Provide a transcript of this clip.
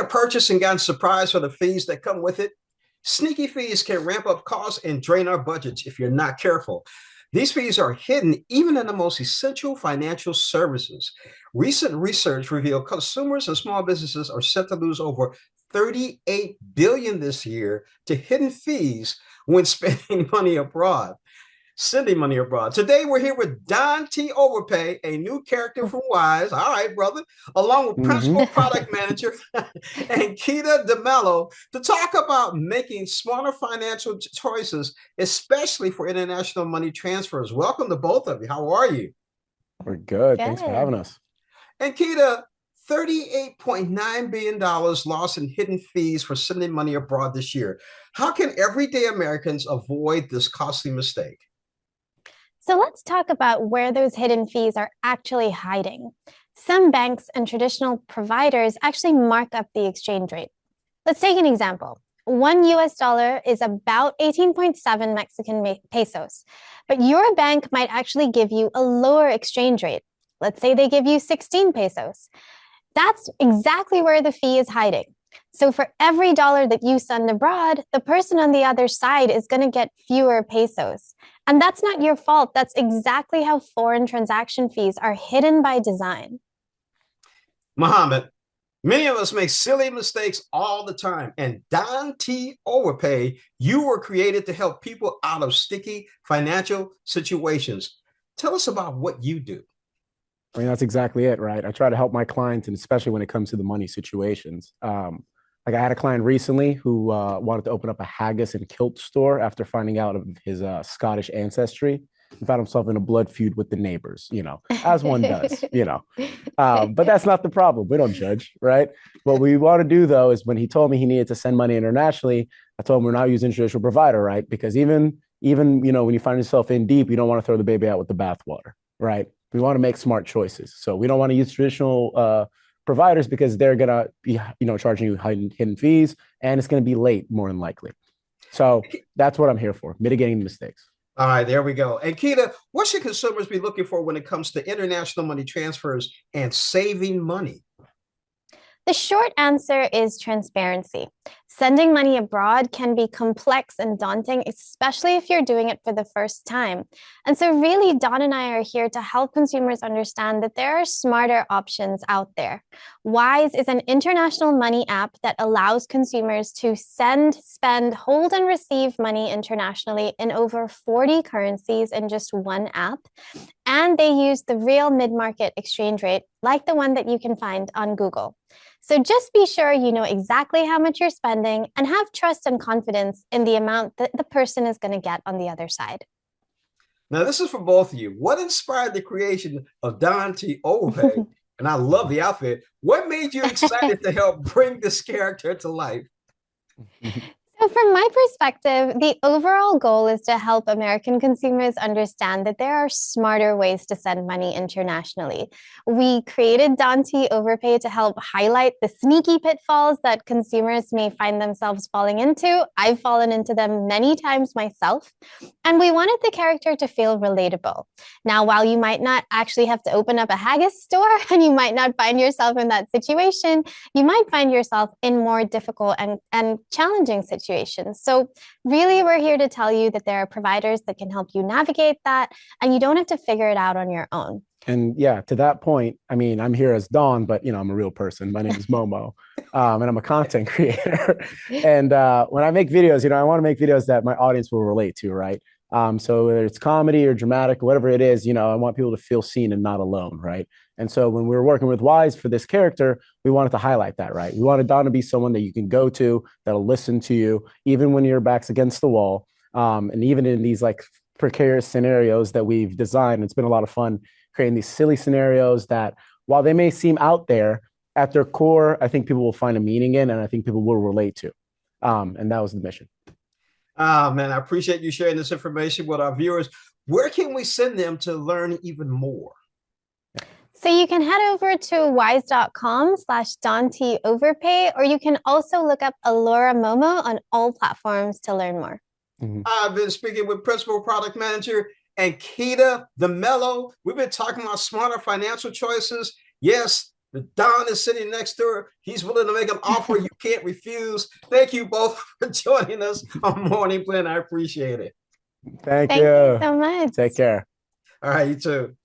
purchased and gotten surprised for the fees that come with it? Sneaky fees can ramp up costs and drain our budgets if you're not careful. These fees are hidden even in the most essential financial services. Recent research revealed consumers and small businesses are set to lose over 38 billion this year to hidden fees when spending money abroad. Sending money abroad. Today, we're here with Don T. Overpay, a new character from Wise. All right, brother. Along with Principal Product Manager and Keita DeMello to talk about making smarter financial choices, especially for international money transfers. Welcome to both of you. How are you? We're good. Thanks for having us. And Keita, $38.9 billion lost in hidden fees for sending money abroad this year. How can everyday Americans avoid this costly mistake? So let's talk about where those hidden fees are actually hiding. Some banks and traditional providers actually mark up the exchange rate. Let's take an example. One US dollar is about 18.7 Mexican pesos, but your bank might actually give you a lower exchange rate. Let's say they give you 16 pesos. That's exactly where the fee is hiding. So for every dollar that you send abroad, the person on the other side is going to get fewer pesos. And that's not your fault. That's exactly how foreign transaction fees are hidden by design. Mohammed, many of us make silly mistakes all the time. And Don T. Overpay, you were created to help people out of sticky financial situations. Tell us about what you do. I mean, that's exactly it, right? I try to help my clients, and especially when it comes to the money situations. Like I had a client recently who wanted to open up a haggis and kilt store after finding out of his Scottish ancestry. He found himself in a blood feud with the neighbors, as one does, But that's not the problem. We don't judge, right? What we want to do, though, is when he told me he needed to send money internationally, I told him we're not using traditional provider, right? Because even when you find yourself in deep, you don't want to throw the baby out with the bathwater, right? We want to make smart choices. So we don't want to use traditional providers because they're going to be, charging you hidden fees, and it's going to be late more than likely. So that's what I'm here for, mitigating the mistakes. All right, there we go. And Keita, what should consumers be looking for when it comes to international money transfers and saving money? The short answer is transparency. Sending money abroad can be complex and daunting, especially if you're doing it for the first time. And so really, Don and I are here to help consumers understand that there are smarter options out there. Wise is an international money app that allows consumers to send, spend, hold, and receive money internationally in over 40 currencies in just one app. And they use the real mid-market exchange rate, like the one that you can find on Google. So just be sure you know exactly how much you're spending and have trust and confidence in the amount that the person is going to get on the other side. Now, this is for both of you. What inspired the creation of Don T. Overpay? And I love the outfit. What made you excited to help bring this character to life? So from my perspective, the overall goal is to help American consumers understand that there are smarter ways to send money internationally. We created Don T. Overpay to help highlight the sneaky pitfalls that consumers may find themselves falling into. I've fallen into them many times myself. And we wanted the character to feel relatable. Now, while you might not actually have to open up a haggis store and you might not find yourself in that situation, you might find yourself in more difficult and challenging situations. So really, we're here to tell you that there are providers that can help you navigate that, and you don't have to figure it out on your own. And yeah, to that point, I mean, I'm here as Don, but I'm a real person. My name is Momo, and I'm a content creator. And when I make videos, I want to make videos that my audience will relate to, right? So whether it's comedy or dramatic, whatever it is, I want people to feel seen and not alone, right? And so when we were working with Wise for this character, we wanted to highlight that, right? We wanted Don to be someone that you can go to, that'll listen to you, even when your back's against the wall. And even in these like precarious scenarios that we've designed, it's been a lot of fun creating these silly scenarios that, while they may seem out there, at their core, I think people will find a meaning in, and I think people will relate to. And that was the mission. Ah, man, I appreciate you sharing this information with our viewers. Where can we send them to learn even more? So you can head over to wise.com/Don T. Overpay, or you can also look up Alora Momo on all platforms to learn more. I've been speaking with Principal Product Manager and Keita DeMello. We've been talking about smarter financial choices. Yes, Don is sitting next to her. He's willing to make an offer you can't refuse. Thank you both for joining us on Morning Blend. I appreciate it. Thank Thank you. you so much. Take care. All right, you too.